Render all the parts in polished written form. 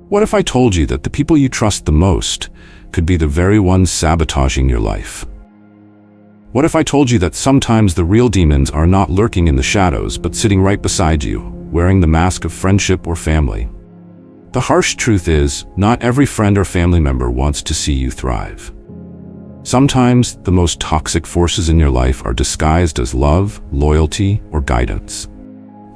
What if I told you that the people you trust the most could be the very ones sabotaging your life? What if I told you that sometimes the real demons are not lurking in the shadows, but sitting right beside you, wearing the mask of friendship or family? The harsh truth is, not every friend or family member wants to see you thrive. Sometimes, the most toxic forces in your life are disguised as love, loyalty, or guidance.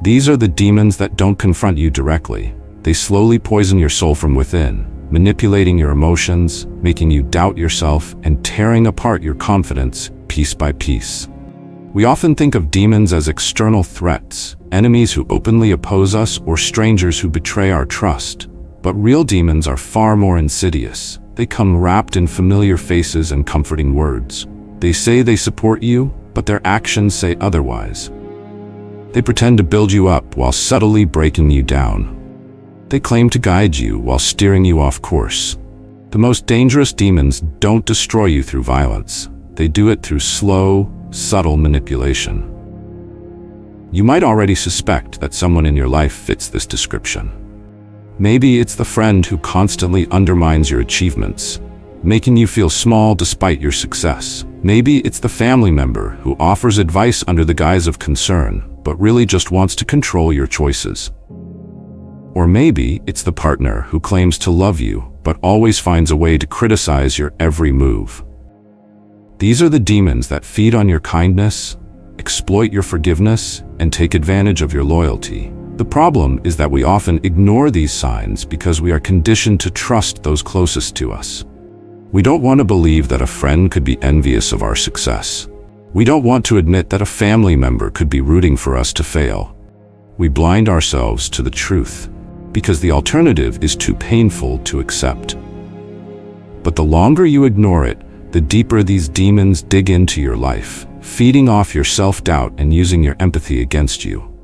These are the demons that don't confront you directly. They slowly poison your soul from within, manipulating your emotions, making you doubt yourself, and tearing apart your confidence piece by piece. We often think of demons as external threats, enemies who openly oppose us, or strangers who betray our trust. But real demons are far more insidious. They come wrapped in familiar faces and comforting words. They say they support you, but their actions say otherwise. They pretend to build you up while subtly breaking you down. They claim to guide you while steering you off course. The most dangerous demons don't destroy you through violence. They do it through slow, subtle manipulation. You might already suspect that someone in your life fits this description. Maybe it's the friend who constantly undermines your achievements, making you feel small despite your success. Maybe it's the family member who offers advice under the guise of concern, but really just wants to control your choices. Or maybe it's the partner who claims to love you, but always finds a way to criticize your every move. These are the demons that feed on your kindness, exploit your forgiveness, and take advantage of your loyalty. The problem is that we often ignore these signs because we are conditioned to trust those closest to us. We don't want to believe that a friend could be envious of our success. We don't want to admit that a family member could be rooting for us to fail. We blind ourselves to the truth because the alternative is too painful to accept. But the longer you ignore it, the deeper these demons dig into your life, feeding off your self-doubt and using your empathy against you.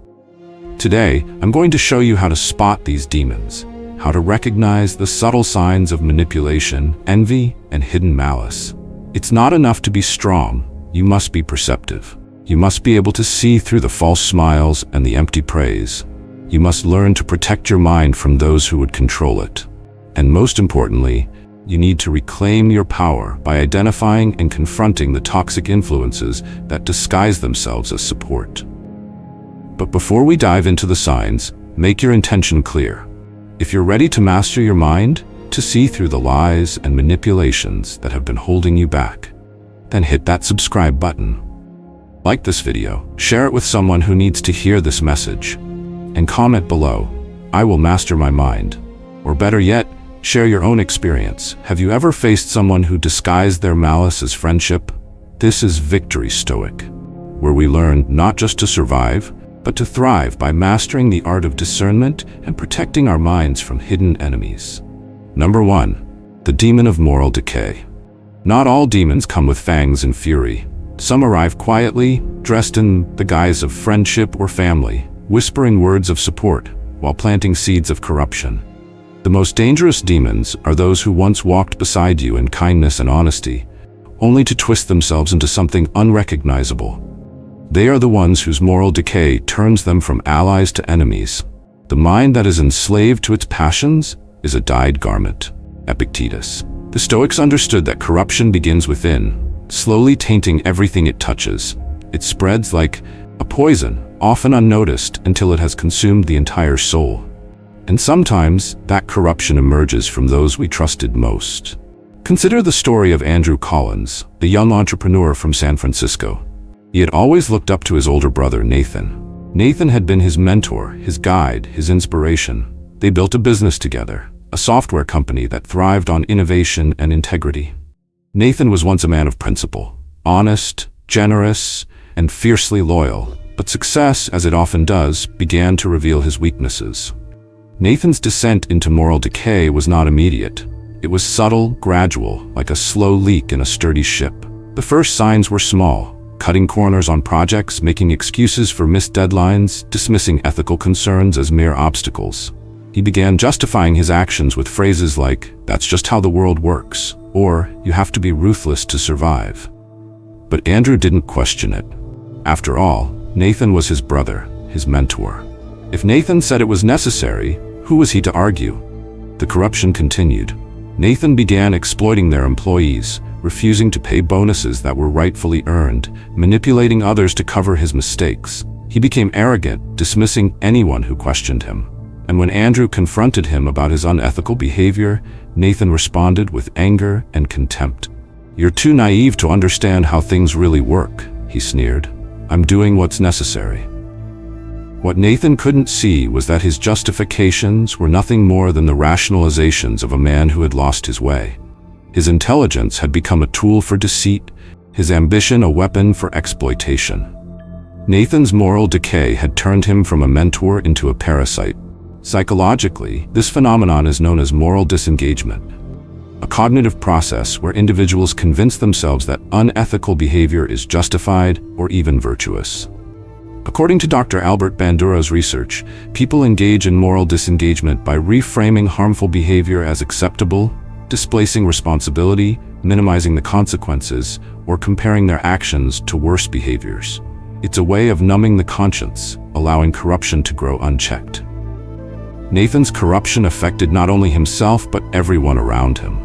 Today, I'm going to show you how to spot these demons, how to recognize the subtle signs of manipulation, envy, and hidden malice. It's not enough to be strong, you must be perceptive. You must be able to see through the false smiles and the empty praise. You must learn to protect your mind from those who would control it. And most importantly, you need to reclaim your power by identifying and confronting the toxic influences that disguise themselves as support. But before we dive into the signs, make your intention clear. If you're ready to master your mind, to see through the lies and manipulations that have been holding you back, then hit that subscribe button. Like this video, share it with someone who needs to hear this message, and comment below, "I will master my mind." Or better yet, share your own experience. Have you ever faced someone who disguised their malice as friendship? This is Victory Stoic, where we learn not just to survive, but to thrive by mastering the art of discernment and protecting our minds from hidden enemies. Number 1. The demon of moral decay. Not all demons come with fangs and fury. Some arrive quietly, dressed in the guise of friendship or family, whispering words of support while planting seeds of corruption. The most dangerous demons are those who once walked beside you in kindness and honesty, only to twist themselves into something unrecognizable. They are the ones whose moral decay turns them from allies to enemies. The mind that is enslaved to its passions is a dyed garment. Epictetus. The Stoics understood that corruption begins within, slowly tainting everything it touches. It spreads like a poison, often unnoticed until it has consumed the entire soul. And sometimes, that corruption emerges from those we trusted most. Consider the story of Andrew Collins, the young entrepreneur from San Francisco. He had always looked up to his older brother, Nathan. Nathan had been his mentor, his guide, his inspiration. They built a business together, a software company that thrived on innovation and integrity. Nathan was once a man of principle, honest, generous, and fiercely loyal, but success, as it often does, began to reveal his weaknesses. Nathan's descent into moral decay was not immediate. It was subtle, gradual, like a slow leak in a sturdy ship. The first signs were small: cutting corners on projects, making excuses for missed deadlines, dismissing ethical concerns as mere obstacles. He began justifying his actions with phrases like, "That's just how the world works," or "You have to be ruthless to survive." But Andrew didn't question it. After all, Nathan was his brother, his mentor. If Nathan said it was necessary, who was he to argue? The corruption continued. Nathan began exploiting their employees, refusing to pay bonuses that were rightfully earned, manipulating others to cover his mistakes. He became arrogant, dismissing anyone who questioned him. And when Andrew confronted him about his unethical behavior, Nathan responded with anger and contempt. "You're too naive to understand how things really work," he sneered. "I'm doing what's necessary." What Nathan couldn't see was that his justifications were nothing more than the rationalizations of a man who had lost his way. His intelligence had become a tool for deceit, his ambition a weapon for exploitation. Nathan's moral decay had turned him from a mentor into a parasite. Psychologically, this phenomenon is known as moral disengagement, a cognitive process where individuals convince themselves that unethical behavior is justified or even virtuous. According to Dr. Albert Bandura's research, people engage in moral disengagement by reframing harmful behavior as acceptable, displacing responsibility, minimizing the consequences, or comparing their actions to worse behaviors. It's a way of numbing the conscience, allowing corruption to grow unchecked. Nathan's corruption affected not only himself but everyone around him.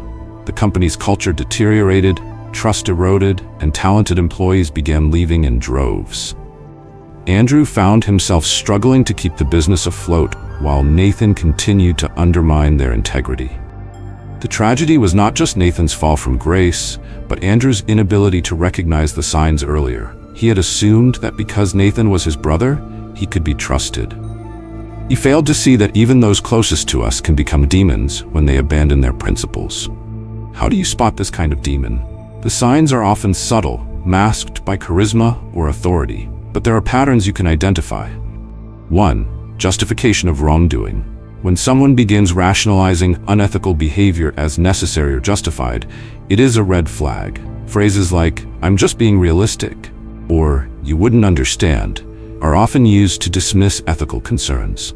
The company's culture deteriorated, trust eroded, and talented employees began leaving in droves. Andrew found himself struggling to keep the business afloat, while Nathan continued to undermine their integrity. The tragedy was not just Nathan's fall from grace, but Andrew's inability to recognize the signs earlier. He had assumed that because Nathan was his brother, he could be trusted. He failed to see that even those closest to us can become demons when they abandon their principles. How do you spot this kind of demon? The signs are often subtle, masked by charisma or authority, but there are patterns you can identify. 1. Justification of wrongdoing. When someone begins rationalizing unethical behavior as necessary or justified, it is a red flag. Phrases like, "I'm just being realistic," or "you wouldn't understand," are often used to dismiss ethical concerns.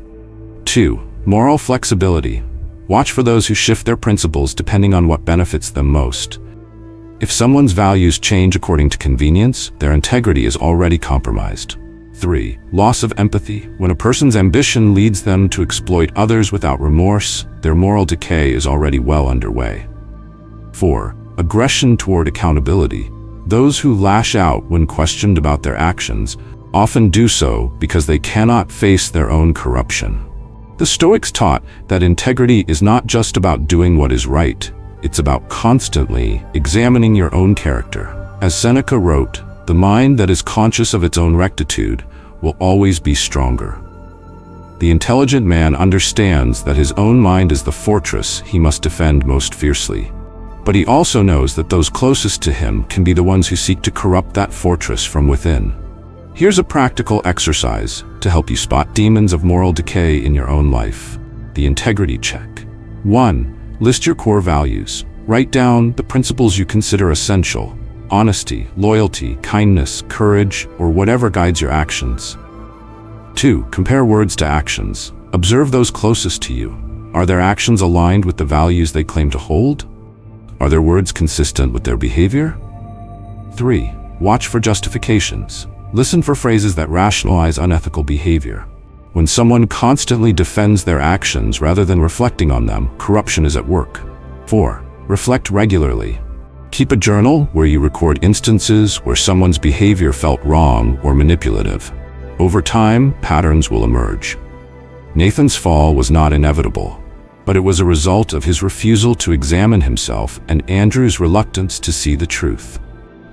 2. Moral flexibility. Watch for those who shift their principles depending on what benefits them most. If someone's values change according to convenience, their integrity is already compromised. 3. Loss of empathy. When a person's ambition leads them to exploit others without remorse, their moral decay is already well underway. 4. Aggression toward accountability. Those who lash out when questioned about their actions often do so because they cannot face their own corruption. The Stoics taught that integrity is not just about doing what is right, it's about constantly examining your own character. As Seneca wrote, "The mind that is conscious of its own rectitude will always be stronger." The intelligent man understands that his own mind is the fortress he must defend most fiercely. But he also knows that those closest to him can be the ones who seek to corrupt that fortress from within. Here's a practical exercise to help you spot demons of moral decay in your own life. The integrity check. 1. List your core values. Write down the principles you consider essential: honesty, loyalty, kindness, courage, or whatever guides your actions. 2. Compare words to actions. Observe those closest to you. Are their actions aligned with the values they claim to hold? Are their words consistent with their behavior? 3. Watch for justifications. Listen for phrases that rationalize unethical behavior. When someone constantly defends their actions rather than reflecting on them, corruption is at work. 4. Reflect regularly. Keep a journal where you record instances where someone's behavior felt wrong or manipulative. Over time, patterns will emerge. Nathan's fall was not inevitable, but it was a result of his refusal to examine himself and Andrew's reluctance to see the truth.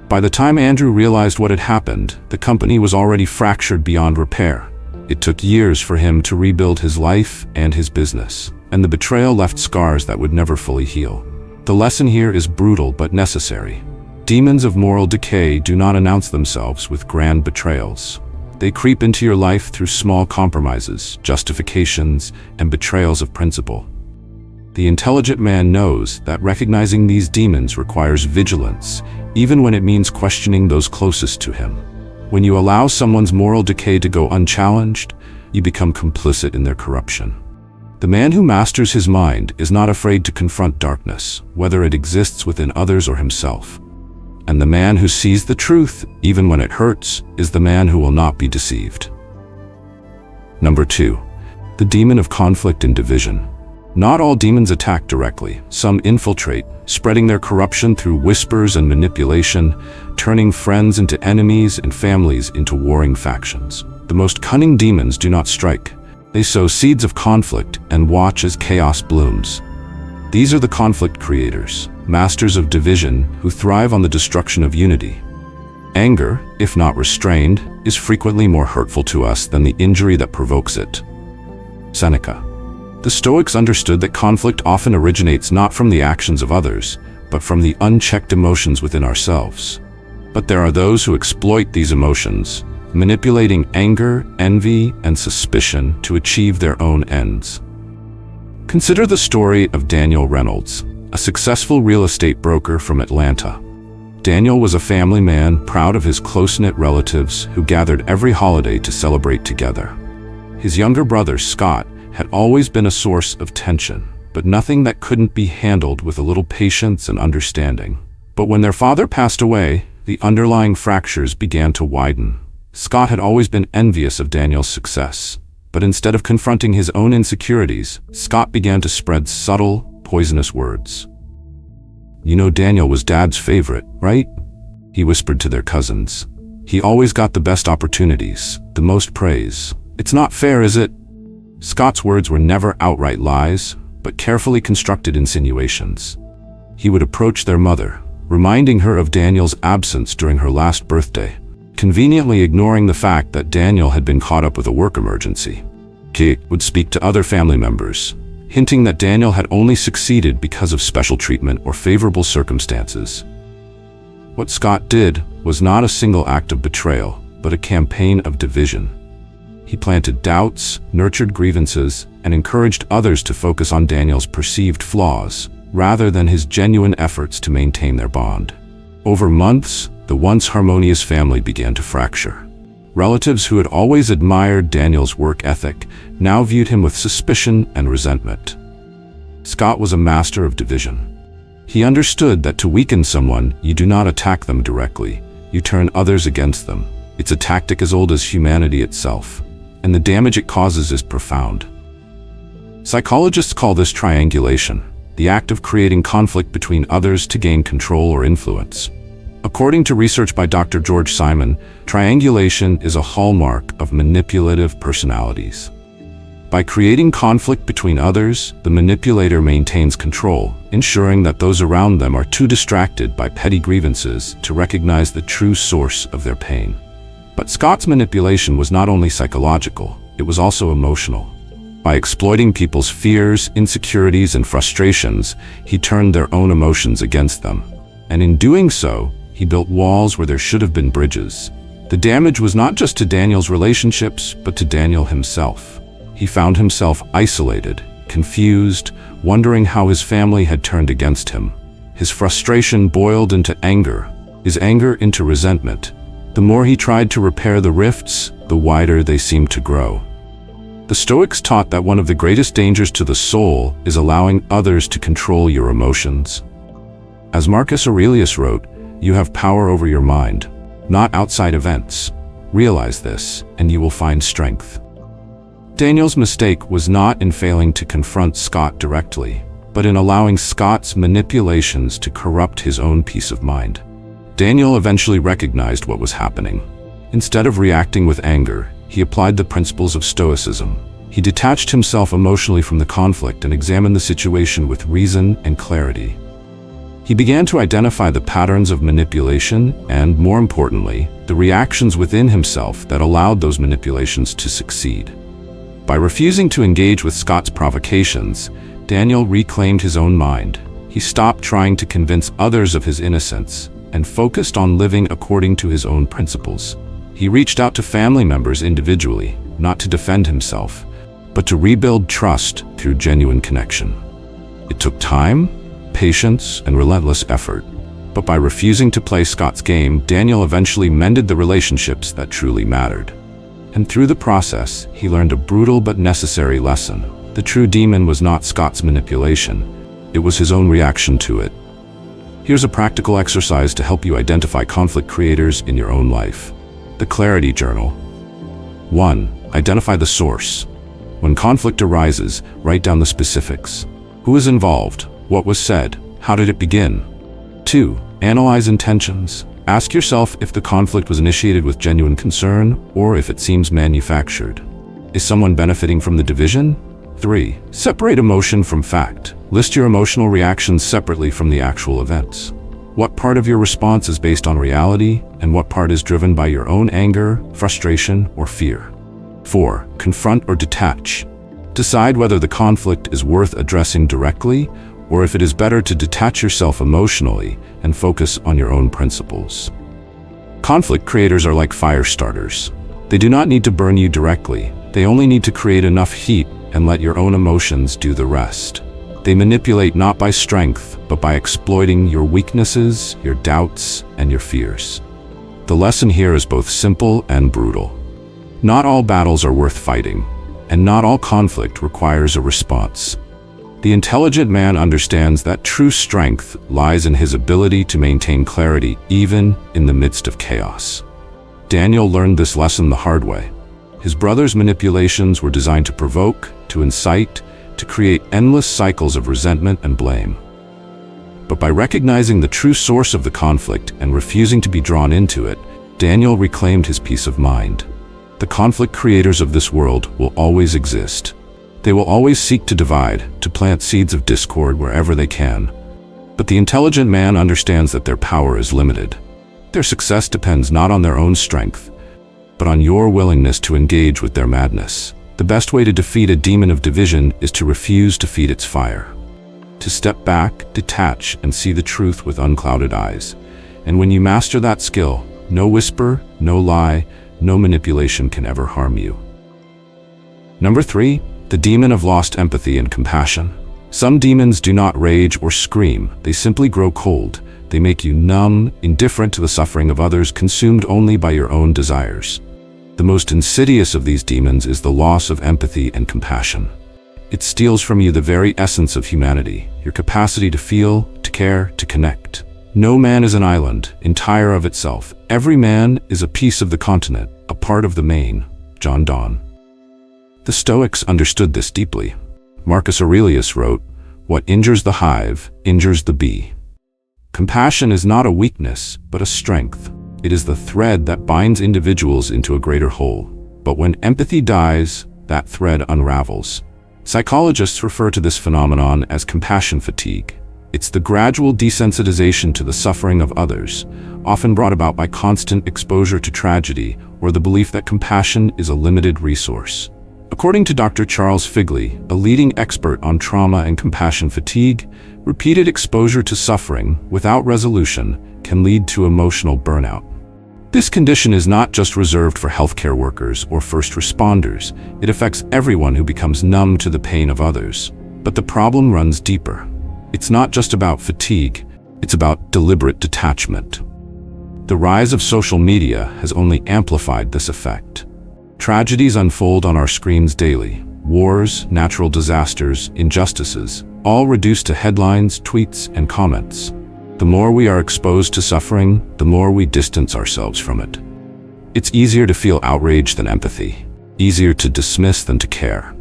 By the time Andrew realized what had happened, the company was already fractured beyond repair. It took years for him to rebuild his life and his business, and the betrayal left scars that would never fully heal. The lesson here is brutal but necessary. Demons of moral decay do not announce themselves with grand betrayals. They creep into your life through small compromises, justifications, and betrayals of principle. The intelligent man knows that recognizing these demons requires vigilance, even when it means questioning those closest to him. When you allow someone's moral decay to go unchallenged, you become complicit in their corruption. The man who masters his mind is not afraid to confront darkness, whether it exists within others or himself. And the man who sees the truth, even when it hurts, is the man who will not be deceived. Number 2. The demon of conflict and division. Not all demons attack directly. Some infiltrate, spreading their corruption through whispers and manipulation, turning friends into enemies and families into warring factions. The most cunning demons do not strike. They sow seeds of conflict and watch as chaos blooms. These are the conflict creators, masters of division who thrive on the destruction of unity. Anger, if not restrained, is frequently more hurtful to us than the injury that provokes it. Seneca. The Stoics understood that conflict often originates not from the actions of others, but from the unchecked emotions within ourselves. But there are those who exploit these emotions, manipulating anger, envy, and suspicion to achieve their own ends. Consider the story of Daniel Reynolds, a successful real estate broker from Atlanta. Daniel was a family man, proud of his close-knit relatives who gathered every holiday to celebrate together. His younger brother, Scott, had always been a source of tension, but nothing that couldn't be handled with a little patience and understanding. But when their father passed away, the underlying fractures began to widen. Scott had always been envious of Daniel's success, but instead of confronting his own insecurities, Scott began to spread subtle, poisonous words. "You know Daniel was Dad's favorite, right?" he whispered to their cousins. "He always got the best opportunities, the most praise. It's not fair, is it?" Scott's words were never outright lies, but carefully constructed insinuations. He would approach their mother, reminding her of Daniel's absence during her last birthday, conveniently ignoring the fact that Daniel had been caught up with a work emergency. Kate would speak to other family members, hinting that Daniel had only succeeded because of special treatment or favorable circumstances. What Scott did was not a single act of betrayal, but a campaign of division. He planted doubts, nurtured grievances, and encouraged others to focus on Daniel's perceived flaws, rather than his genuine efforts to maintain their bond. Over months, the once harmonious family began to fracture. Relatives who had always admired Daniel's work ethic now viewed him with suspicion and resentment. Scott was a master of division. He understood that to weaken someone, you do not attack them directly, you turn others against them. It's a tactic as old as humanity itself, and the damage it causes is profound. Psychologists call this triangulation, the act of creating conflict between others to gain control or influence. According to research by Dr. George Simon, triangulation is a hallmark of manipulative personalities. By creating conflict between others, the manipulator maintains control, ensuring that those around them are too distracted by petty grievances to recognize the true source of their pain. But Scott's manipulation was not only psychological, it was also emotional. By exploiting people's fears, insecurities, and frustrations, he turned their own emotions against them. And in doing so, he built walls where there should have been bridges. The damage was not just to Daniel's relationships, but to Daniel himself. He found himself isolated, confused, wondering how his family had turned against him. His frustration boiled into anger, his anger into resentment. The more he tried to repair the rifts, the wider they seemed to grow. The Stoics taught that one of the greatest dangers to the soul is allowing others to control your emotions. As Marcus Aurelius wrote, "You have power over your mind, not outside events. Realize this, and you will find strength." Daniel's mistake was not in failing to confront Scott directly, but in allowing Scott's manipulations to corrupt his own peace of mind. Daniel eventually recognized what was happening. Instead of reacting with anger, he applied the principles of Stoicism. He detached himself emotionally from the conflict and examined the situation with reason and clarity. He began to identify the patterns of manipulation and, more importantly, the reactions within himself that allowed those manipulations to succeed. By refusing to engage with Scott's provocations, Daniel reclaimed his own mind. He stopped trying to convince others of his innocence and focused on living according to his own principles. He reached out to family members individually, not to defend himself, but to rebuild trust through genuine connection. It took time, patience, and relentless effort, but by refusing to play Scott's game, Daniel eventually mended the relationships that truly mattered. And through the process, he learned a brutal but necessary lesson. The true demon was not Scott's manipulation, it was his own reaction to it. Here's a practical exercise to help you identify conflict creators in your own life. The Clarity Journal. 1. Identify the source. When conflict arises, write down the specifics. Who is involved? What was said? How did it begin? 2. Analyze intentions. Ask yourself if the conflict was initiated with genuine concern or if it seems manufactured. Is someone benefiting from the division? 3. Separate emotion from fact. List your emotional reactions separately from the actual events. What part of your response is based on reality and what part is driven by your own anger, frustration, or fear? 4. Confront or detach. Decide whether the conflict is worth addressing directly or if it is better to detach yourself emotionally and focus on your own principles. Conflict creators are like fire starters. They do not need to burn you directly. They only need to create enough heat and let your own emotions do the rest. They manipulate not by strength, but by exploiting your weaknesses, your doubts, and your fears. The lesson here is both simple and brutal. Not all battles are worth fighting, and not all conflict requires a response. The intelligent man understands that true strength lies in his ability to maintain clarity even in the midst of chaos. Daniel learned this lesson the hard way. His brother's manipulations were designed to provoke, to incite, to create endless cycles of resentment and blame. But by recognizing the true source of the conflict and refusing to be drawn into it, Daniel reclaimed his peace of mind. The conflict creators of this world will always exist. They will always seek to divide, to plant seeds of discord wherever they can. But the intelligent man understands that their power is limited. Their success depends not on their own strength, but on your willingness to engage with their madness. The best way to defeat a demon of division is to refuse to feed its fire. To step back, detach, and see the truth with unclouded eyes. And when you master that skill, no whisper, no lie, no manipulation can ever harm you. Number 3. The demon of lost empathy and compassion. Some demons do not rage or scream. They simply grow cold. They make you numb, indifferent to the suffering of others, consumed only by your own desires. The most insidious of these demons is the loss of empathy and compassion. It steals from you the very essence of humanity, your capacity to feel, to care, to connect. No man is an island, entire of itself. Every man is a piece of the continent, a part of the main. John Donne. The Stoics understood this deeply. Marcus Aurelius wrote, "What injures the hive, injures the bee." Compassion is not a weakness, but a strength. It is the thread that binds individuals into a greater whole. But when empathy dies, that thread unravels. Psychologists refer to this phenomenon as compassion fatigue. It's the gradual desensitization to the suffering of others, often brought about by constant exposure to tragedy or the belief that compassion is a limited resource. According to Dr. Charles Figley, a leading expert on trauma and compassion fatigue, repeated exposure to suffering without resolution can lead to emotional burnout. This condition is not just reserved for healthcare workers or first responders. It affects everyone who becomes numb to the pain of others. But the problem runs deeper. It's not just about fatigue, it's about deliberate detachment. The rise of social media has only amplified this effect. Tragedies unfold on our screens daily. Wars, natural disasters, injustices, all reduced to headlines, tweets, and comments. The more we are exposed to suffering, the more we distance ourselves from it. It's easier to feel outrage than empathy, easier to dismiss than to care.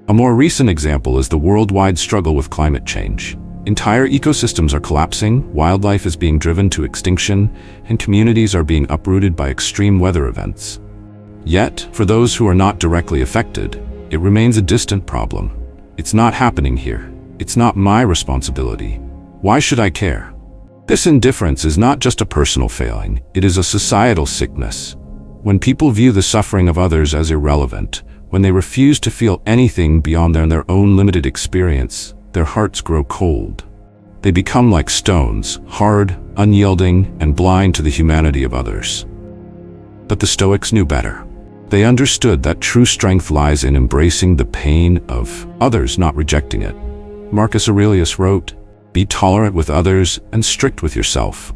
A more recent example is the worldwide struggle with climate change. Entire ecosystems are collapsing, wildlife is being driven to extinction, and communities are being uprooted by extreme weather events. Yet, for those who are not directly affected, it remains a distant problem. It's not happening here. It's not my responsibility. Why should I care? This indifference is not just a personal failing, it is a societal sickness. When people view the suffering of others as irrelevant, when they refuse to feel anything beyond their own limited experience, their hearts grow cold. They become like stones, hard, unyielding, and blind to the humanity of others. But the Stoics knew better. They understood that true strength lies in embracing the pain of others, not rejecting it. Marcus Aurelius wrote, "Be tolerant with others and strict with yourself."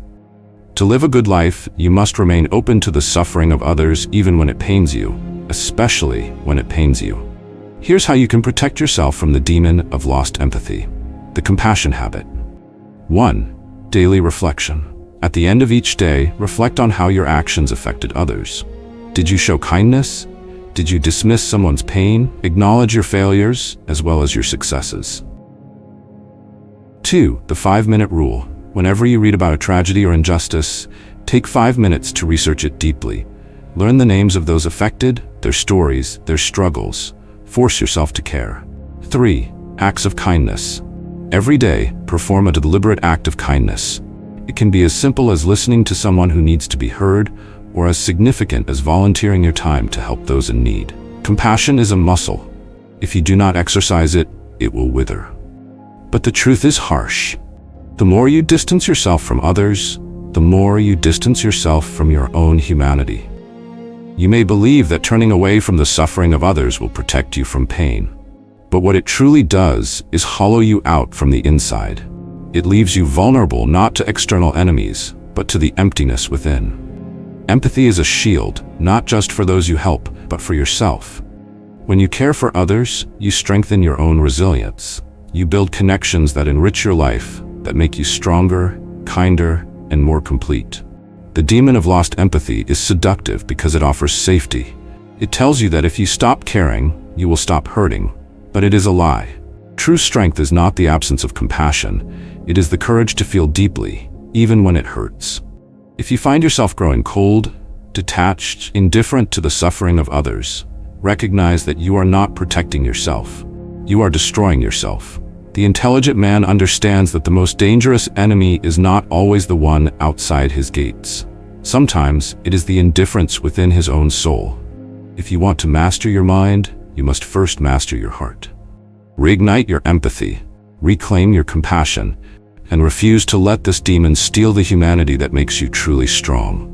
To live a good life, you must remain open to the suffering of others even when it pains you, especially when it pains you. Here's how you can protect yourself from the demon of lost empathy. The compassion habit. 1. Daily reflection. At the end of each day, reflect on how your actions affected others. Did you show kindness? Did you dismiss someone's pain, acknowledge your failures, as well as your successes? 2. The 5-minute rule. Whenever you read about a tragedy or injustice, take 5 minutes to research it deeply. Learn the names of those affected, their stories, their struggles. Force yourself to care. 3. Acts of kindness. Every day, perform a deliberate act of kindness. It can be as simple as listening to someone who needs to be heard, or as significant as volunteering your time to help those in need. Compassion is a muscle. If you do not exercise it, it will wither. But the truth is harsh. The more you distance yourself from others, the more you distance yourself from your own humanity. You may believe that turning away from the suffering of others will protect you from pain. But what it truly does is hollow you out from the inside. It leaves you vulnerable not to external enemies, but to the emptiness within. Empathy is a shield, not just for those you help, but for yourself. When you care for others, you strengthen your own resilience. You build connections that enrich your life, that make you stronger, kinder, and more complete. The demon of lost empathy is seductive because it offers safety. It tells you that if you stop caring, you will stop hurting. But it is a lie. True strength is not the absence of compassion. It is the courage to feel deeply, even when it hurts. If you find yourself growing cold, detached, indifferent to the suffering of others, recognize that you are not protecting yourself. You are destroying yourself. The intelligent man understands that the most dangerous enemy is not always the one outside his gates. Sometimes it is the indifference within his own soul. If you want to master your mind, you must first master your heart. Reignite your empathy, reclaim your compassion, and refuse to let this demon steal the humanity that makes you truly strong.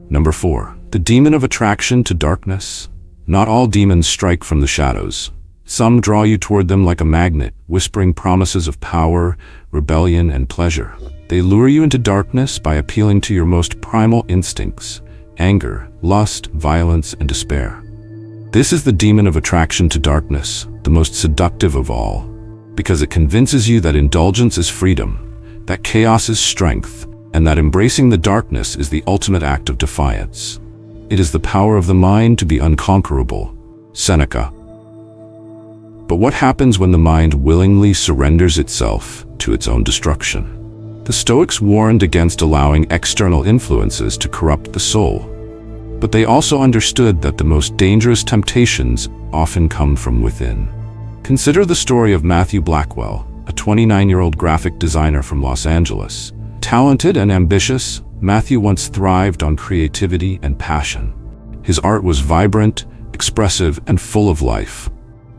Number 4. The demon of attraction to darkness. Not all demons strike from the shadows. Some draw you toward them like a magnet, whispering promises of power, rebellion, and pleasure. They lure you into darkness by appealing to your most primal instincts: anger, lust, violence, and despair. This is the demon of attraction to darkness, the most seductive of all, because it convinces you that indulgence is freedom, that chaos is strength, and that embracing the darkness is the ultimate act of defiance. It is the power of the mind to be unconquerable. Seneca. But what happens when the mind willingly surrenders itself to its own destruction? The Stoics warned against allowing external influences to corrupt the soul. But they also understood that the most dangerous temptations often come from within. Consider the story of Matthew Blackwell, a 29-year-old graphic designer from Los Angeles. Talented and ambitious, Matthew once thrived on creativity and passion. His art was vibrant, expressive, and full of life.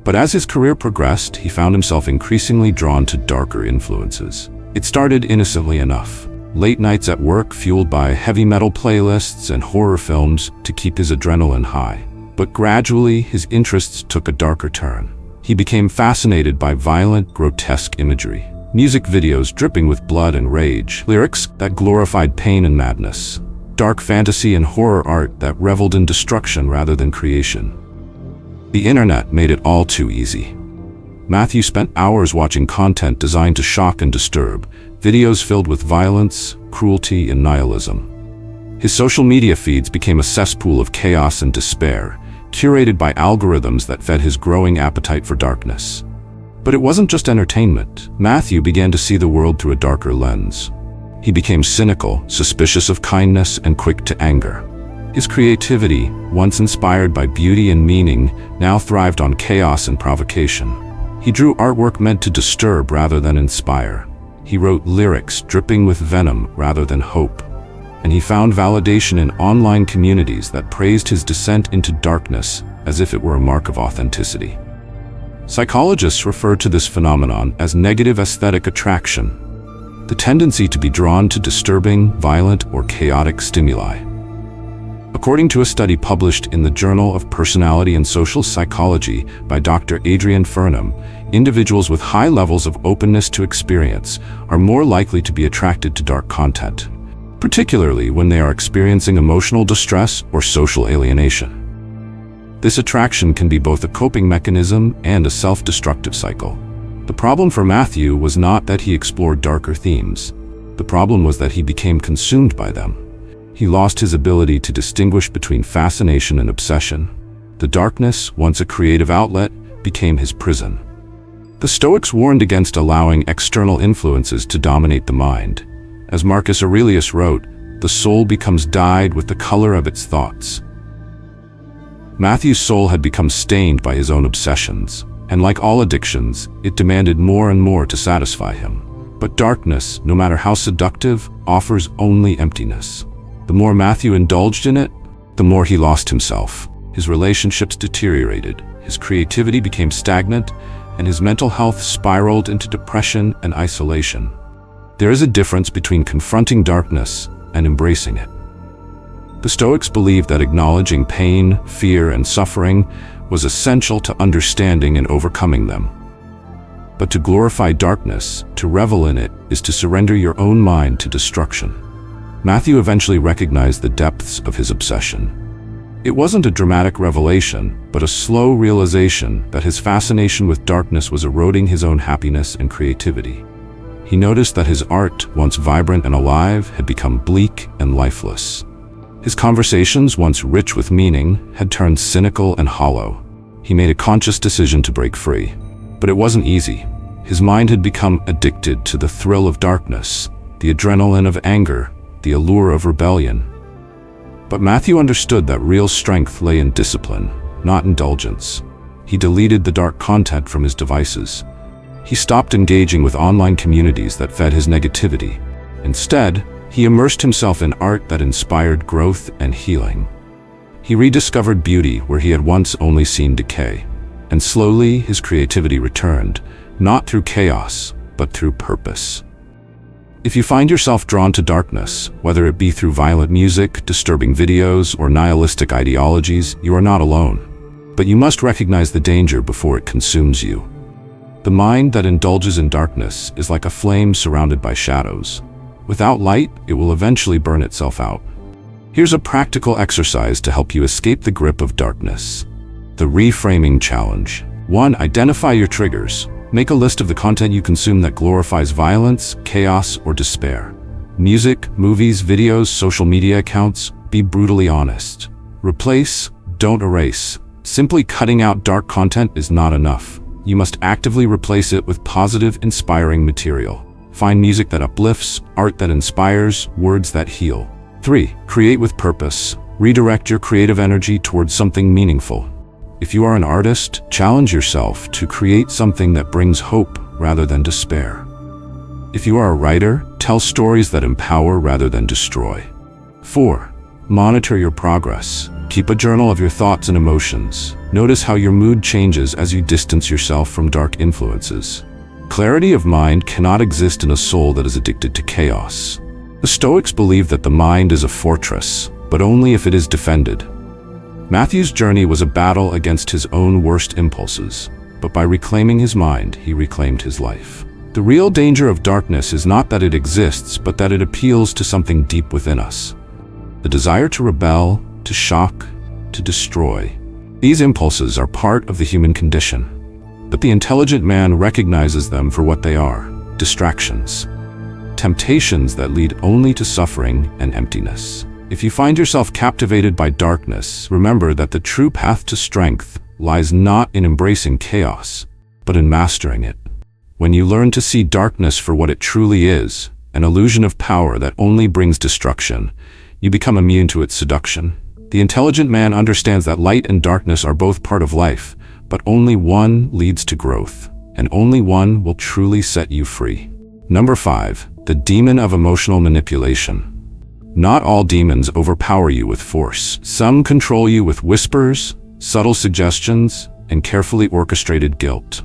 But as his career progressed, he found himself increasingly drawn to darker influences. It started innocently enough. Late nights at work fueled by heavy metal playlists and horror films to keep his adrenaline high. But gradually, his interests took a darker turn. He became fascinated by violent, grotesque imagery. Music videos dripping with blood and rage. Lyrics that glorified pain and madness. Dark fantasy and horror art that reveled in destruction rather than creation. The internet made it all too easy. Matthew spent hours watching content designed to shock and disturb, videos filled with violence, cruelty, and nihilism. His social media feeds became a cesspool of chaos and despair, curated by algorithms that fed his growing appetite for darkness. But it wasn't just entertainment. Matthew began to see the world through a darker lens. He became cynical, suspicious of kindness, and quick to anger. His creativity, once inspired by beauty and meaning, now thrived on chaos and provocation. He drew artwork meant to disturb rather than inspire. He wrote lyrics dripping with venom rather than hope. And he found validation in online communities that praised his descent into darkness as if it were a mark of authenticity. Psychologists refer to this phenomenon as negative aesthetic attraction, the tendency to be drawn to disturbing, violent, or chaotic stimuli. According to a study published in the Journal of Personality and Social Psychology by Dr. Adrian Furnham, individuals with high levels of openness to experience are more likely to be attracted to dark content, particularly when they are experiencing emotional distress or social alienation. This attraction can be both a coping mechanism and a self-destructive cycle. The problem for Matthew was not that he explored darker themes. The problem was that he became consumed by them. He lost his ability to distinguish between fascination and obsession. The darkness, once a creative outlet, became his prison. The Stoics warned against allowing external influences to dominate the mind. As Marcus Aurelius wrote, the soul becomes dyed with the color of its thoughts. Matthew's soul had become stained by his own obsessions, and like all addictions, it demanded more and more to satisfy him. But darkness, no matter how seductive, offers only emptiness. The more Matthew indulged in it, the more he lost himself. His relationships deteriorated, his creativity became stagnant, and his mental health spiraled into depression and isolation. There is a difference between confronting darkness and embracing it. The Stoics believed that acknowledging pain, fear, and suffering was essential to understanding and overcoming them. But to glorify darkness, to revel in it, is to surrender your own mind to destruction. Matthew eventually recognized the depths of his obsession. It wasn't a dramatic revelation, but a slow realization that his fascination with darkness was eroding his own happiness and creativity. He noticed that his art, once vibrant and alive, had become bleak and lifeless. His conversations, once rich with meaning, had turned cynical and hollow. He made a conscious decision to break free. But it wasn't easy. His mind had become addicted to the thrill of darkness, the adrenaline of anger, the allure of rebellion. But Matthew understood that real strength lay in discipline, not indulgence. He deleted the dark content from his devices. He stopped engaging with online communities that fed his negativity. Instead, he immersed himself in art that inspired growth and healing. He rediscovered beauty where he had once only seen decay. And slowly, his creativity returned, not through chaos, but through purpose. If you find yourself drawn to darkness, whether it be through violent music, disturbing videos, or nihilistic ideologies, you are not alone. But you must recognize the danger before it consumes you. The mind that indulges in darkness is like a flame surrounded by shadows. Without light, it will eventually burn itself out. Here's a practical exercise to help you escape the grip of darkness. The reframing challenge. 1. Identify your triggers. Make a list of the content you consume that glorifies violence, chaos, or despair. Music, movies, videos, social media accounts. Be brutally honest. Replace, don't erase. Simply cutting out dark content is not enough. You must actively replace it with positive, inspiring material. Find music that uplifts, art that inspires, words that heal. 3. Create with purpose. Redirect your creative energy towards something meaningful. If you are an artist, challenge yourself to create something that brings hope rather than despair. If you are a writer, tell stories that empower rather than destroy. 4. Monitor your progress. Keep a journal of your thoughts and emotions. Notice how your mood changes as you distance yourself from dark influences. Clarity of mind cannot exist in a soul that is addicted to chaos. The Stoics believe that the mind is a fortress, but only if it is defended. Matthew's journey was a battle against his own worst impulses, but by reclaiming his mind, he reclaimed his life. The real danger of darkness is not that it exists, but that it appeals to something deep within us. The desire to rebel, to shock, to destroy. These impulses are part of the human condition, but the intelligent man recognizes them for what they are: distractions, temptations that lead only to suffering and emptiness. If you find yourself captivated by darkness, remember that the true path to strength lies not in embracing chaos, but in mastering it. When you learn to see darkness for what it truly is, an illusion of power that only brings destruction, you become immune to its seduction. The intelligent man understands that light and darkness are both part of life, but only one leads to growth, and only one will truly set you free. Number 5. The demon of emotional manipulation. Not all demons overpower you with force. Some control you with whispers, subtle suggestions, and carefully orchestrated guilt.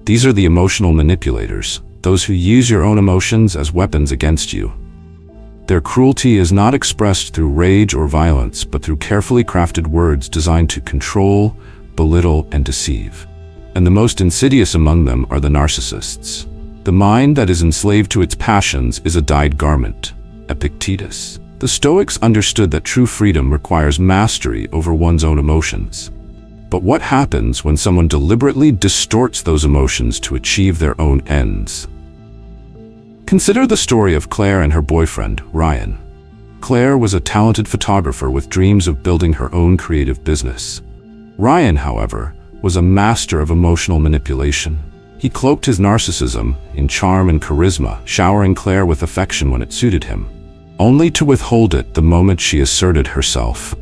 These are the emotional manipulators, those who use your own emotions as weapons against you. Their cruelty is not expressed through rage or violence, but through carefully crafted words designed to control, belittle, and deceive. And the most insidious among them are the narcissists. The mind that is enslaved to its passions is a dyed garment. Epictetus. The Stoics understood that true freedom requires mastery over one's own emotions. But what happens when someone deliberately distorts those emotions to achieve their own ends? Consider the story of Claire and her boyfriend, Ryan. Claire was a talented photographer with dreams of building her own creative business. Ryan, however, was a master of emotional manipulation. He cloaked his narcissism in charm and charisma, showering Claire with affection when it suited him, only to withhold it the moment she asserted herself.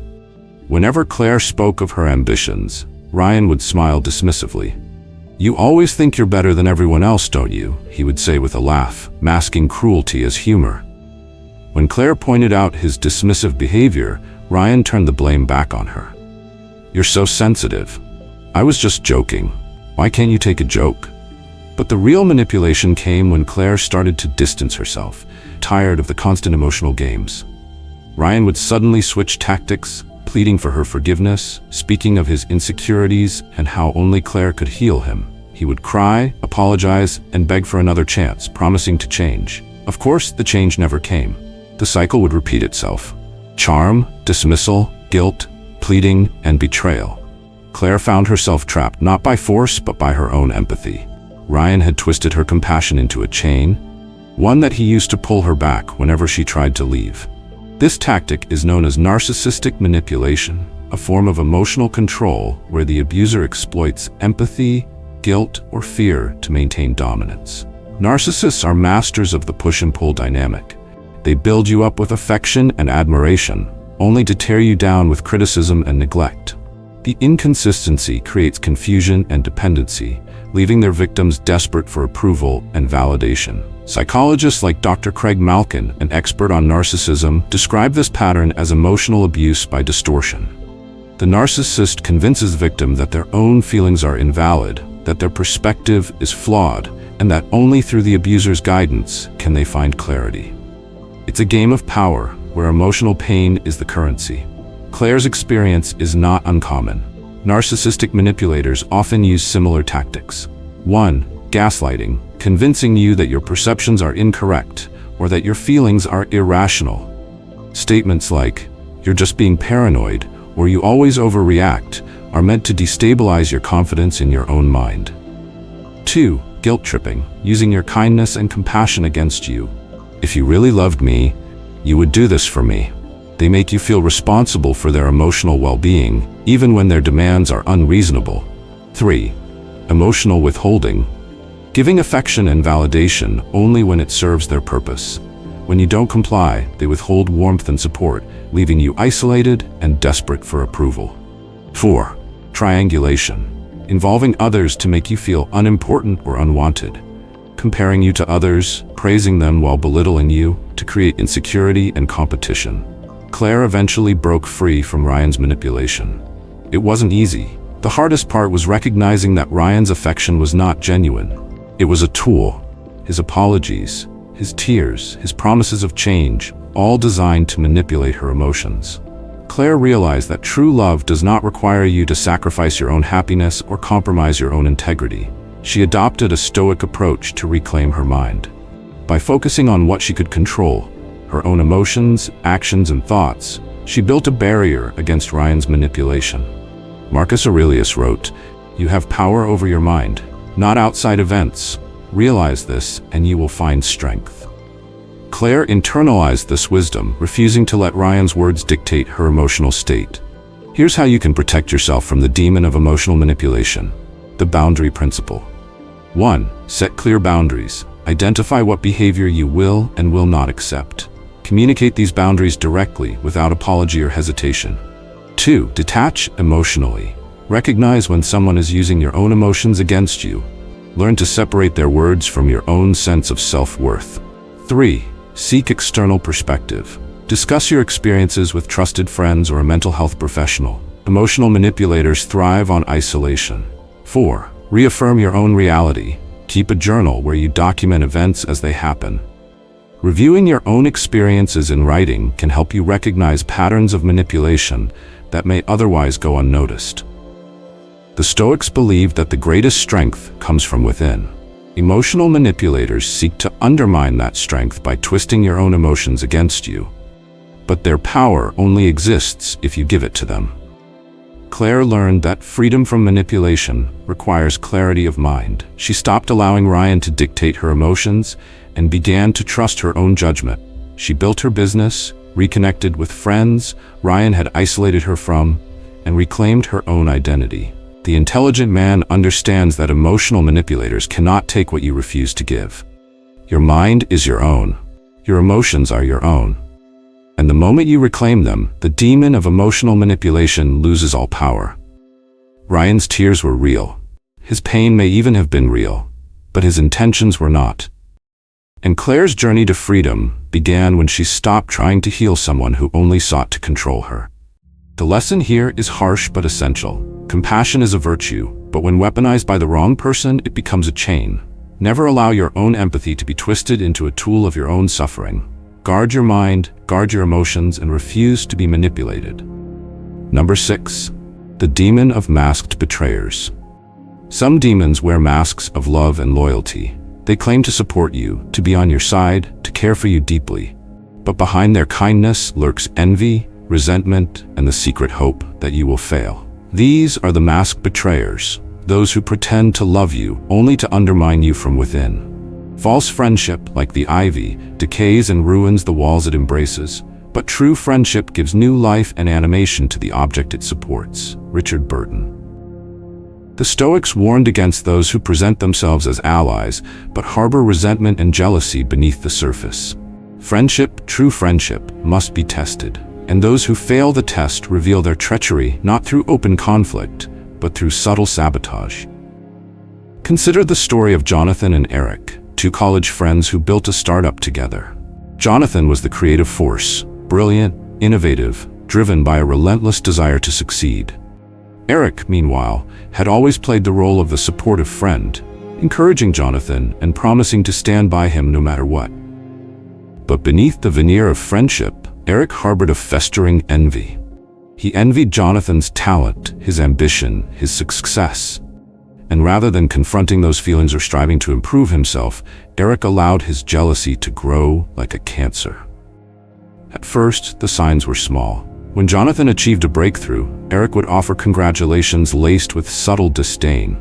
Whenever Claire spoke of her ambitions, Ryan would smile dismissively. "You always think you're better than everyone else, don't you?" he would say with a laugh, masking cruelty as humor. When Claire pointed out his dismissive behavior, Ryan turned the blame back on her. "You're so sensitive. I was just joking. Why can't you take a joke?" But the real manipulation came when Claire started to distance herself, tired of the constant emotional games. Ryan would suddenly switch tactics, pleading for her forgiveness, speaking of his insecurities and how only Claire could heal him. He would cry, apologize, and beg for another chance, promising to change. Of course, the change never came. The cycle would repeat itself. Charm, dismissal, guilt, pleading, and betrayal. Claire found herself trapped not by force but by her own empathy. Ryan had twisted her compassion into a chain, one that he used to pull her back whenever she tried to leave. This tactic is known as narcissistic manipulation, a form of emotional control where the abuser exploits empathy, guilt, or fear to maintain dominance. Narcissists are masters of the push and pull dynamic. They build you up with affection and admiration, only to tear you down with criticism and neglect. The inconsistency creates confusion and dependency, leaving their victims desperate for approval and validation. Psychologists like Dr. Craig Malkin, an expert on narcissism, describe this pattern as emotional abuse by distortion. The narcissist convinces the victim that their own feelings are invalid, that their perspective is flawed, and that only through the abuser's guidance can they find clarity. It's a game of power where emotional pain is the currency. Claire's experience is not uncommon. Narcissistic manipulators often use similar tactics. 1. Gaslighting, convincing you that your perceptions are incorrect or that your feelings are irrational. Statements like, "You're just being paranoid," or "You always overreact," are meant to destabilize your confidence in your own mind. 2. Guilt tripping, using your kindness and compassion against you. "If you really loved me, you would do this for me." They make you feel responsible for their emotional well-being, even when their demands are unreasonable. 3. Emotional withholding, giving affection and validation only when it serves their purpose. When you don't comply, they withhold warmth and support, leaving you isolated and desperate for approval. 4. Triangulation, involving others to make you feel unimportant or unwanted, comparing you to others, praising them while belittling you, to create insecurity and competition. Claire eventually broke free from Ryan's manipulation. It wasn't easy. The hardest part was recognizing that Ryan's affection was not genuine. It was a tool. His apologies, his tears, his promises of change, all designed to manipulate her emotions. Claire realized that true love does not require you to sacrifice your own happiness or compromise your own integrity. She adopted a Stoic approach to reclaim her mind. By focusing on what she could control, her own emotions, actions, and thoughts, she built a barrier against Ryan's manipulation. Marcus Aurelius wrote, "You have power over your mind, not outside events. Realize this, and you will find strength." Claire internalized this wisdom, refusing to let Ryan's words dictate her emotional state. Here's how you can protect yourself from the demon of emotional manipulation. The boundary principle. 1. Set clear boundaries. Identify what behavior you will and will not accept. Communicate these boundaries directly without apology or hesitation. 2. Detach emotionally. Recognize when someone is using your own emotions against you. Learn to separate their words from your own sense of self-worth. 3. Seek external perspective. Discuss your experiences with trusted friends or a mental health professional. Emotional manipulators thrive on isolation. 4. Reaffirm your own reality. Keep a journal where you document events as they happen. Reviewing your own experiences in writing can help you recognize patterns of manipulation that may otherwise go unnoticed. The Stoics believed that the greatest strength comes from within. Emotional manipulators seek to undermine that strength by twisting your own emotions against you. But their power only exists if you give it to them. Claire learned that freedom from manipulation requires clarity of mind. She stopped allowing Ryan to dictate her emotions and began to trust her own judgment. She built her business, reconnected with friends Ryan had isolated her from, and reclaimed her own identity. The intelligent man understands that emotional manipulators cannot take what you refuse to give. Your mind is your own. Your emotions are your own. And the moment you reclaim them, the demon of emotional manipulation loses all power. Ryan's tears were real. His pain may even have been real, but his intentions were not. And Claire's journey to freedom began when she stopped trying to heal someone who only sought to control her. The lesson here is harsh but essential. Compassion is a virtue, but when weaponized by the wrong person, it becomes a chain. Never allow your own empathy to be twisted into a tool of your own suffering. Guard your mind, guard your emotions, and refuse to be manipulated. Number 6. The demon of masked betrayers. Some demons wear masks of love and loyalty. They claim to support you, to be on your side, to care for you deeply. But behind their kindness lurks envy, resentment, and the secret hope that you will fail. These are the masked betrayers, those who pretend to love you only to undermine you from within. False friendship, like the ivy, decays and ruins the walls it embraces, but true friendship gives new life and animation to the object it supports. Richard Burton. The Stoics warned against those who present themselves as allies, but harbor resentment and jealousy beneath the surface. Friendship, true friendship, must be tested, and those who fail the test reveal their treachery not through open conflict, but through subtle sabotage. Consider the story of Jonathan and Eric, two college friends who built a startup together. Jonathan was the creative force, brilliant, innovative, driven by a relentless desire to succeed. Eric, meanwhile, had always played the role of the supportive friend, encouraging Jonathan and promising to stand by him no matter what. But beneath the veneer of friendship, Eric harbored a festering envy. He envied Jonathan's talent, his ambition, his success. And rather than confronting those feelings or striving to improve himself, Eric allowed his jealousy to grow like a cancer. At first, the signs were small. When Jonathan achieved a breakthrough, Eric would offer congratulations laced with subtle disdain.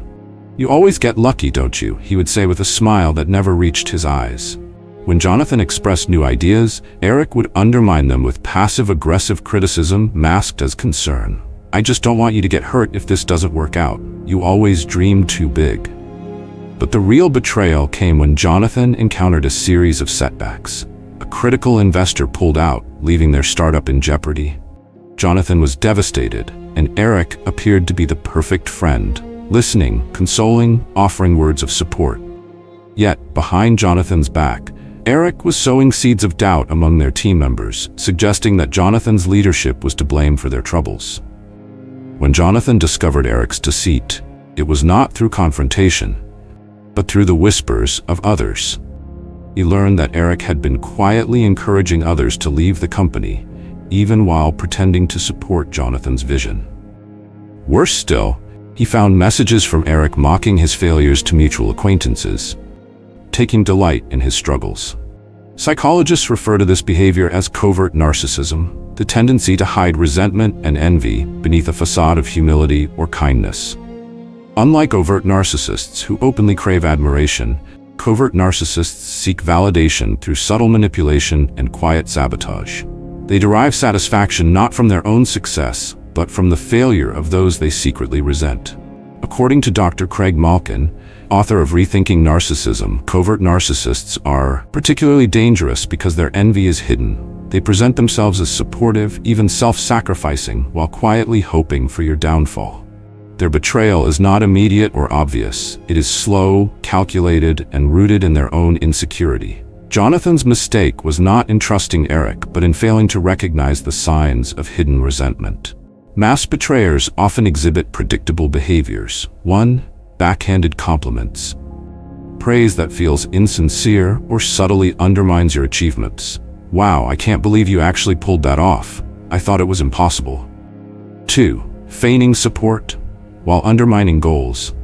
"You always get lucky, don't you?" he would say with a smile that never reached his eyes. When Jonathan expressed new ideas, Eric would undermine them with passive-aggressive criticism masked as concern. "I just don't want you to get hurt if this doesn't work out. You always dream too big." But the real betrayal came when Jonathan encountered a series of setbacks. A critical investor pulled out, leaving their startup in jeopardy. Jonathan was devastated, and Eric appeared to be the perfect friend, listening, consoling, offering words of support. Yet, behind Jonathan's back, Eric was sowing seeds of doubt among their team members, suggesting that Jonathan's leadership was to blame for their troubles. When Jonathan discovered Eric's deceit, it was not through confrontation, but through the whispers of others. He learned that Eric had been quietly encouraging others to leave the company, even while pretending to support Jonathan's vision. Worse still, he found messages from Eric mocking his failures to mutual acquaintances, taking delight in his struggles. Psychologists refer to this behavior as covert narcissism, the tendency to hide resentment and envy beneath a facade of humility or kindness. Unlike overt narcissists who openly crave admiration, covert narcissists seek validation through subtle manipulation and quiet sabotage. They derive satisfaction not from their own success, but from the failure of those they secretly resent. According to Dr. Craig Malkin, author of Rethinking Narcissism, covert narcissists are particularly dangerous because their envy is hidden. They present themselves as supportive, even self-sacrificing, while quietly hoping for your downfall. Their betrayal is not immediate or obvious. It is slow, calculated, and rooted in their own insecurity. Jonathan's mistake was not in trusting Eric, but in failing to recognize the signs of hidden resentment. Mass betrayers often exhibit predictable behaviors. 1. Backhanded compliments. Praise that feels insincere or subtly undermines your achievements. "Wow, I can't believe you actually pulled that off. I thought it was impossible." 2. Feigning support while undermining goals.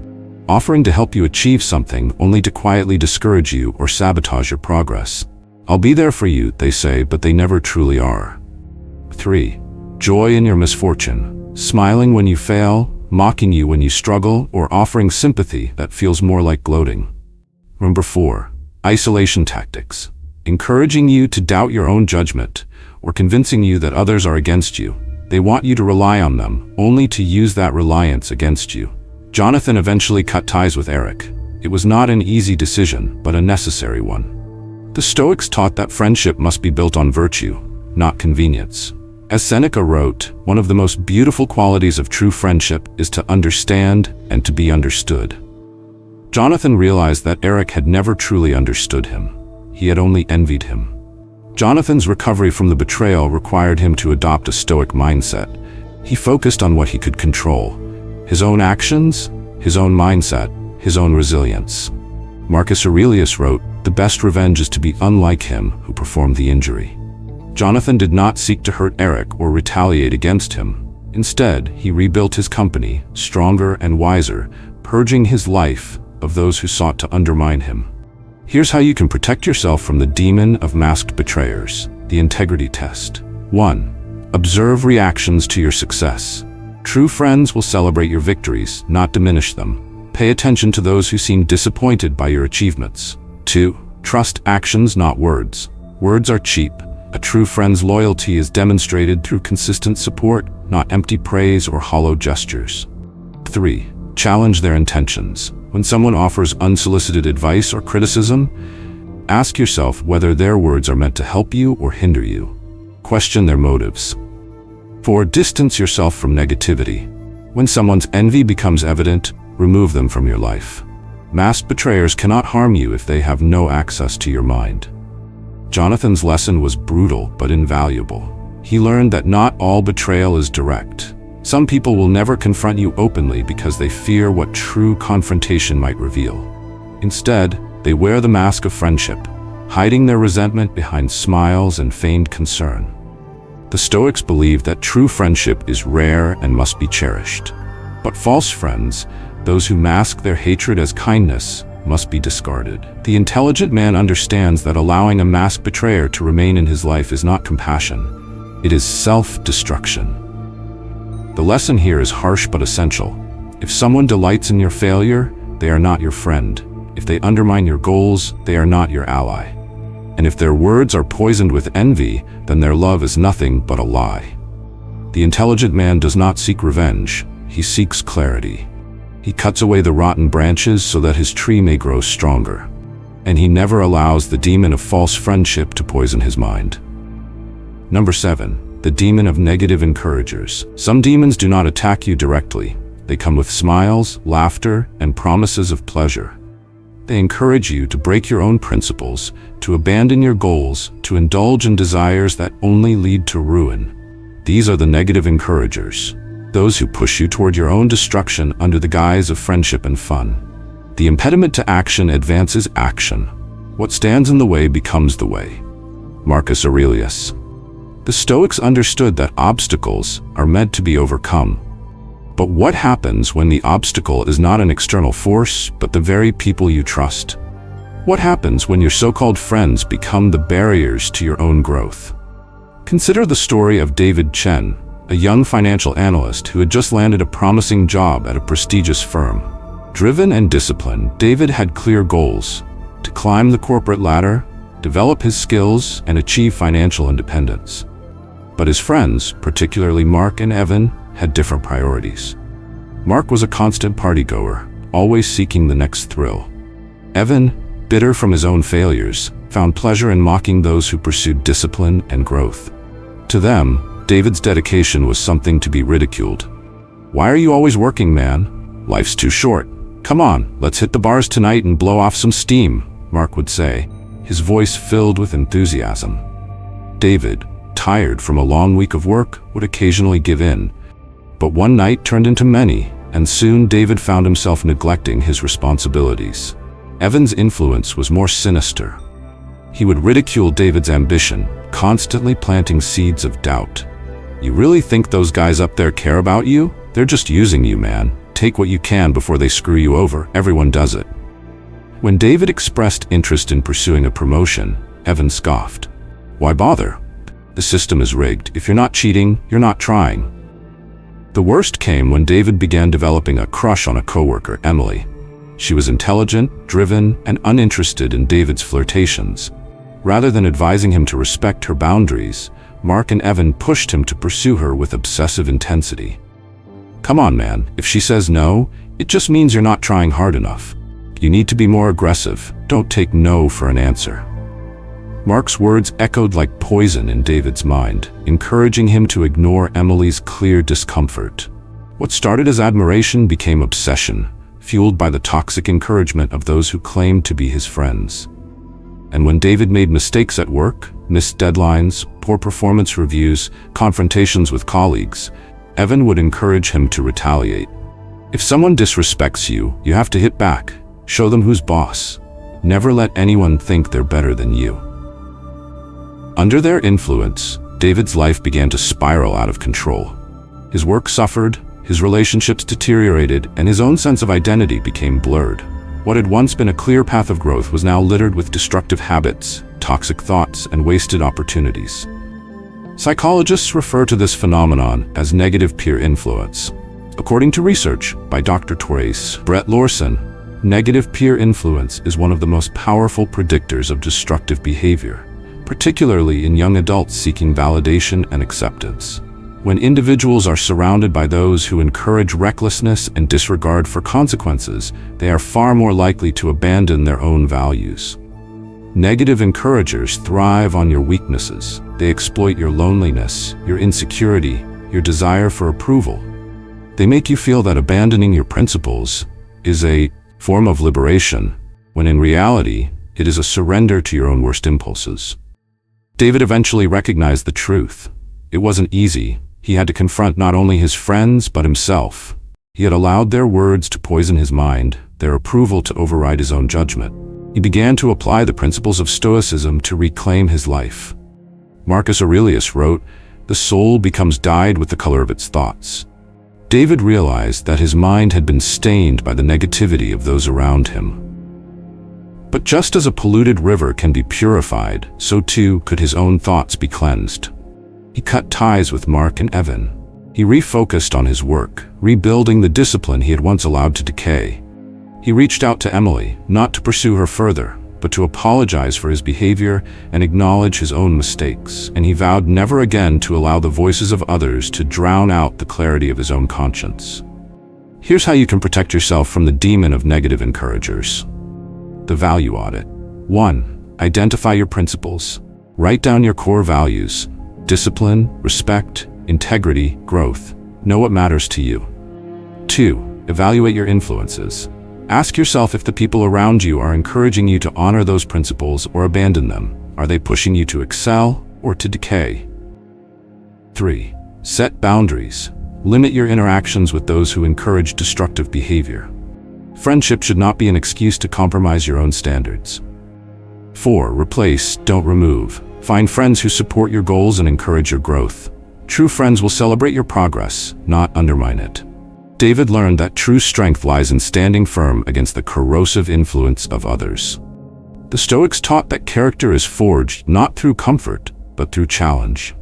Offering to help you achieve something only to quietly discourage you or sabotage your progress. "I'll be there for you," they say, but they never truly are. 3. Joy in your misfortune. Smiling when you fail, mocking you when you struggle, or offering sympathy that feels more like gloating. Number 4. Isolation tactics. Encouraging you to doubt your own judgment, or convincing you that others are against you. They want you to rely on them, only to use that reliance against you. Jonathan eventually cut ties with Eric. It was not an easy decision, but a necessary one. The Stoics taught that friendship must be built on virtue, not convenience. As Seneca wrote, one of the most beautiful qualities of true friendship is to understand and to be understood. Jonathan realized that Eric had never truly understood him. He had only envied him. Jonathan's recovery from the betrayal required him to adopt a Stoic mindset. He focused on what he could control: his own actions, his own mindset, his own resilience. Marcus Aurelius wrote, "The best revenge is to be unlike him who performed the injury." Jonathan did not seek to hurt Eric or retaliate against him. Instead, he rebuilt his company, stronger and wiser, purging his life of those who sought to undermine him. Here's how you can protect yourself from the demon of masked betrayers. The integrity test. 1. Observe reactions to your success. True friends will celebrate your victories, not diminish them. Pay attention to those who seem disappointed by your achievements. 2. Trust actions, not words. Words are cheap. A true friend's loyalty is demonstrated through consistent support, not empty praise or hollow gestures. 3. Challenge their intentions. When someone offers unsolicited advice or criticism, ask yourself whether their words are meant to help you or hinder you. Question their motives. 4. Distance yourself from negativity. When someone's envy becomes evident, remove them from your life. Masked betrayers cannot harm you if they have no access to your mind. Jonathan's lesson was brutal but invaluable. He learned that not all betrayal is direct. Some people will never confront you openly because they fear what true confrontation might reveal. Instead, they wear the mask of friendship, hiding their resentment behind smiles and feigned concern. The Stoics believe that true friendship is rare and must be cherished. But false friends, those who mask their hatred as kindness, must be discarded. The intelligent man understands that allowing a masked betrayer to remain in his life is not compassion. It is self-destruction. The lesson here is harsh but essential. If someone delights in your failure, they are not your friend. If they undermine your goals, they are not your ally. And if their words are poisoned with envy, then their love is nothing but a lie. The intelligent man does not seek revenge. He seeks clarity. He cuts away the rotten branches so that his tree may grow stronger. And he never allows the demon of false friendship to poison his mind. Number 7. The demon of negative encouragers. Some demons do not attack you directly. They come with smiles, laughter, and promises of pleasure. They encourage you to break your own principles, to abandon your goals, to indulge in desires that only lead to ruin. These are the negative encouragers, those who push you toward your own destruction under the guise of friendship and fun. The impediment to action advances action. What stands in the way becomes the way. Marcus Aurelius. The Stoics understood that obstacles are meant to be overcome. But what happens when the obstacle is not an external force, but the very people you trust? What happens when your so-called friends become the barriers to your own growth? Consider the story of David Chen, a young financial analyst who had just landed a promising job at a prestigious firm. Driven and disciplined, David had clear goals: to climb the corporate ladder, develop his skills, and achieve financial independence. But his friends, particularly Mark and Evan, had different priorities. Mark was a constant partygoer, always seeking the next thrill. Evan, bitter from his own failures, found pleasure in mocking those who pursued discipline and growth. To them, David's dedication was something to be ridiculed. "Why are you always working, man? Life's too short. Come on, let's hit the bars tonight and blow off some steam," Mark would say, his voice filled with enthusiasm. David, tired from a long week of work, would occasionally give in. But one night turned into many, and soon David found himself neglecting his responsibilities. Evan's influence was more sinister. He would ridicule David's ambition, constantly planting seeds of doubt. "You really think those guys up there care about you? They're just using you, man. Take what you can before they screw you over. Everyone does it." When David expressed interest in pursuing a promotion, Evan scoffed. "Why bother? The system is rigged. If you're not cheating, you're not trying." The worst came when David began developing a crush on a coworker, Emily. She was intelligent, driven, and uninterested in David's flirtations. Rather than advising him to respect her boundaries, Mark and Evan pushed him to pursue her with obsessive intensity. Come on, man, if she says no, it just means you're not trying hard enough. You need to be more aggressive. Don't take no for an answer. Mark's words echoed like poison in David's mind, encouraging him to ignore Emily's clear discomfort. What started as admiration became obsession, fueled by the toxic encouragement of those who claimed to be his friends. And when David made mistakes at work, missed deadlines, poor performance reviews, confrontations with colleagues, Evan would encourage him to retaliate. If someone disrespects you, you have to hit back. Show them who's boss. Never let anyone think they're better than you. Under their influence, David's life began to spiral out of control. His work suffered, his relationships deteriorated, and his own sense of identity became blurred. What had once been a clear path of growth was now littered with destructive habits, toxic thoughts, and wasted opportunities. Psychologists refer to this phenomenon as negative peer influence. According to research by Dr. Therese Brett Lorson, negative peer influence is one of the most powerful predictors of destructive behavior, particularly in young adults seeking validation and acceptance. When individuals are surrounded by those who encourage recklessness and disregard for consequences, they are far more likely to abandon their own values. Negative encouragers thrive on your weaknesses. They exploit your loneliness, your insecurity, your desire for approval. They make you feel that abandoning your principles is a form of liberation, when in reality, it is a surrender to your own worst impulses. David eventually recognized the truth. It wasn't easy. He had to confront not only his friends, but himself. He had allowed their words to poison his mind, their approval to override his own judgment. He began to apply the principles of Stoicism to reclaim his life. Marcus Aurelius wrote, "The soul becomes dyed with the color of its thoughts." David realized that his mind had been stained by the negativity of those around him. But just as a polluted river can be purified, so too could his own thoughts be cleansed. He cut ties with Mark and Evan. He refocused on his work, rebuilding the discipline he had once allowed to decay. He reached out to Emily, not to pursue her further, but to apologize for his behavior and acknowledge his own mistakes, and he vowed never again to allow the voices of others to drown out the clarity of his own conscience. Here's how you can protect yourself from the demon of negative encouragers. The value audit. 1. Identify your principles. Write down your core values: discipline, respect, integrity, growth. Know what matters to you. 2. Evaluate your influences. Ask yourself if the people around you are encouraging you to honor those principles or abandon them. Are they pushing you to excel or to decay? 3. Set boundaries. Limit your interactions with those who encourage destructive behavior. Friendship should not be an excuse to compromise your own standards. 4. Replace, don't remove. Find friends who support your goals and encourage your growth. True friends will celebrate your progress, not undermine it. David learned that true strength lies in standing firm against the corrosive influence of others. The Stoics taught that character is forged not through comfort, but through challenge.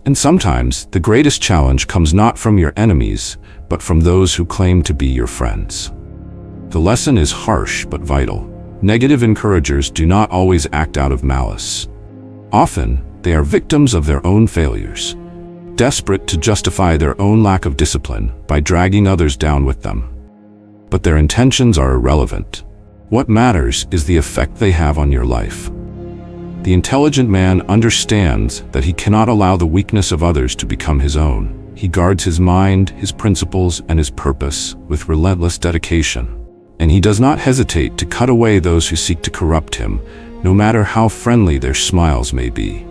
And sometimes, the greatest challenge comes not from your enemies, but from those who claim to be your friends. The lesson is harsh but vital. Negative encouragers do not always act out of malice. Often, they are victims of their own failures, desperate to justify their own lack of discipline by dragging others down with them. But their intentions are irrelevant. What matters is the effect they have on your life. The intelligent man understands that he cannot allow the weakness of others to become his own. He guards his mind, his principles, and his purpose with relentless dedication. And he does not hesitate to cut away those who seek to corrupt him, no matter how friendly their smiles may be.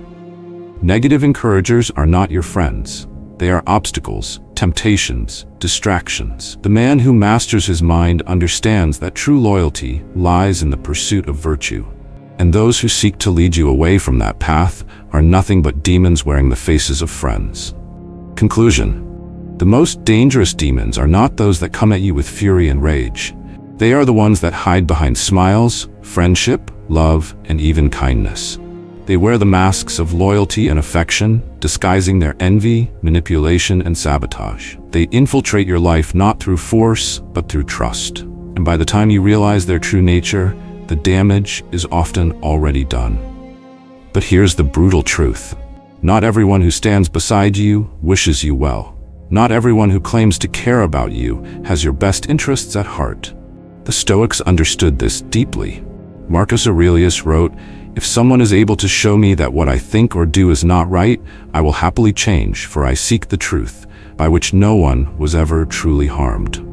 Negative encouragers are not your friends. They are obstacles, temptations, distractions. The man who masters his mind understands that true loyalty lies in the pursuit of virtue. And those who seek to lead you away from that path are nothing but demons wearing the faces of friends. Conclusion. The most dangerous demons are not those that come at you with fury and rage. They are the ones that hide behind smiles, friendship, love, and even kindness. They wear the masks of loyalty and affection, disguising their envy, manipulation, and sabotage. They infiltrate your life not through force, but through trust. And by the time you realize their true nature, the damage is often already done. But here's the brutal truth. Not everyone who stands beside you wishes you well. Not everyone who claims to care about you has your best interests at heart. The Stoics understood this deeply. Marcus Aurelius wrote, "If someone is able to show me that what I think or do is not right, I will happily change, for I seek the truth, by which no one was ever truly harmed."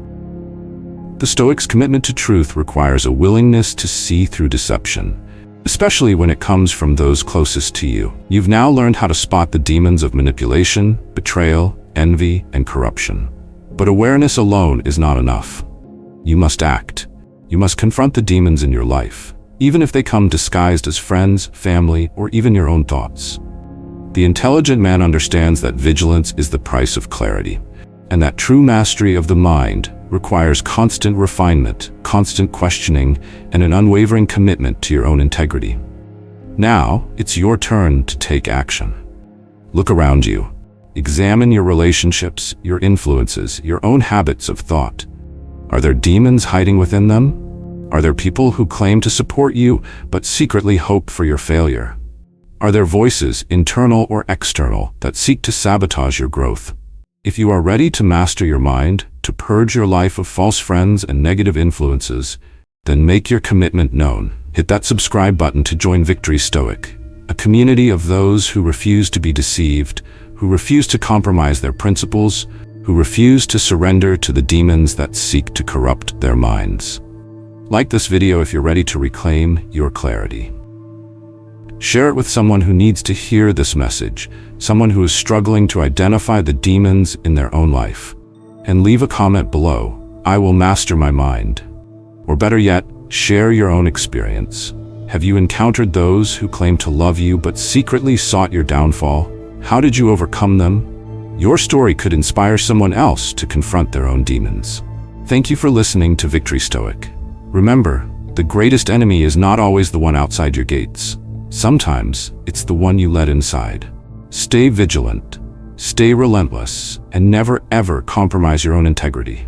The Stoics' commitment to truth requires a willingness to see through deception, especially when it comes from those closest to you. You've now learned how to spot the demons of manipulation, betrayal, envy, and corruption. But awareness alone is not enough. You must act. You must confront the demons in your life, even if they come disguised as friends, family, or even your own thoughts. The intelligent man understands that vigilance is the price of clarity, and that true mastery of the mind requires constant refinement, constant questioning, and an unwavering commitment to your own integrity. Now, it's your turn to take action. Look around you. Examine your relationships, your influences, your own habits of thought. Are there demons hiding within them? Are there people who claim to support you but secretly hope for your failure? Are there voices, internal or external, that seek to sabotage your growth? If you are ready to master your mind, to purge your life of false friends and negative influences, then make your commitment known. Hit that subscribe button to join Victory Stoic, a community of those who refuse to be deceived, who refuse to compromise their principles, who refuse to surrender to the demons that seek to corrupt their minds. Like this video if you're ready to reclaim your clarity. Share it with someone who needs to hear this message, someone who is struggling to identify the demons in their own life. And leave a comment below, "I will master my mind." Or better yet, share your own experience. Have you encountered those who claim to love you but secretly sought your downfall? How did you overcome them? Your story could inspire someone else to confront their own demons. Thank you for listening to Victory Stoic. Remember, the greatest enemy is not always the one outside your gates. Sometimes it's the one you let inside. Stay vigilant, stay relentless, and never ever compromise your own integrity.